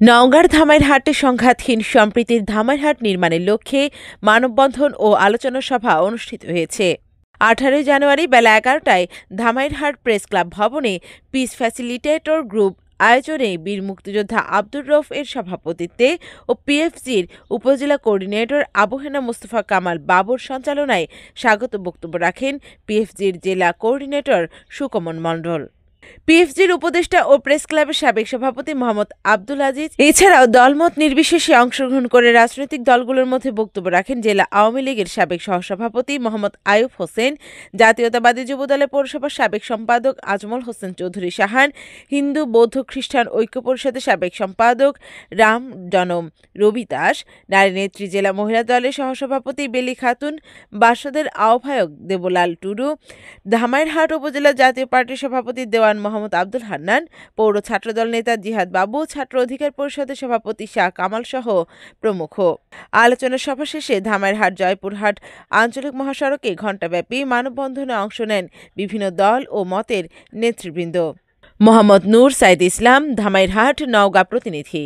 নওগাঁর ধামইরহাটে সংঘাতহীন সম্প্রীতির ধামইরহাট নির্মাণের লক্ষ্যে মানববন্ধন ও আলোচনা সভা অনুষ্ঠিত হয়েছে। 18 জানুয়ারি বেলা 11টায় ধামইরহাট প্রেস ক্লাব ভবনে পিস ফ্যাসিলিটেটর গ্রুপ আয়োজনে বীর মুক্তিযোদ্ধা আব্দুর রউফ এর সভাপতিত্বে ও পিএফজির উপজেলা কোঅর্ডিনেটর আবু হেনা মোস্তফা কামাল বাবুর সঞ্চালনায় স্বাগত বক্তব্য রাখেন পিএফজির জেলা কোঅর্ডিনেটর সুকমন মণ্ডল। পিএফজির উপদেষ্টা ও প্রেস ক্লাবের সাবেক সভাপতি মোহাম্মদ আব্দুল আজিজ এছাড়াও দলমত নির্বিশেষে অংশগ্রহণ করে রাজনৈতিক দলগুলোর মধ্যে বক্তব্য রাখেন জেলা আওয়ামী লীগের সাবেক সহসভাপতি মোহাম্মদ আইয়ুব হোসেন, জাতীয়তাবাদী যুবদলের পৌরসভার সাবেক সম্পাদক আজমল হোসেন চৌধুরী সাহান, হিন্দু বৌদ্ধ খ্রিস্টান ঐক্য পরিষদের সাবেক সম্পাদক রাম জনম রবি দাস, নারী নেত্রী জেলা মহিলা দলের সহসভাপতি বেলি খাতুন, বাসদের আহ্বায়ক দেবলাল টুডু, ধামইরহাট উপজেলা জাতীয় পার্টির সভাপতি দেওয়ান মোহাম্মদ আব্দুল হান্নান, পৌর ছাত্রদল নেতা জিহাদ বাবু, ছাত্র অধিকার পরিষদের সভাপতি শাহ কামাল সহ প্রমুখ। আলোচনা সভা শেষে ধামইরহাট জয়পুরহাট আঞ্চলিক মহাসড়কে ঘণ্টাব্যাপী মানববন্ধনে অংশ নেন বিভিন্ন দল ও মতের নেতৃবৃন্দ। মোহাম্মদ নূর সাইদ ইসলাম, ধামইরহাট, নওগাঁ প্রতিনিধি।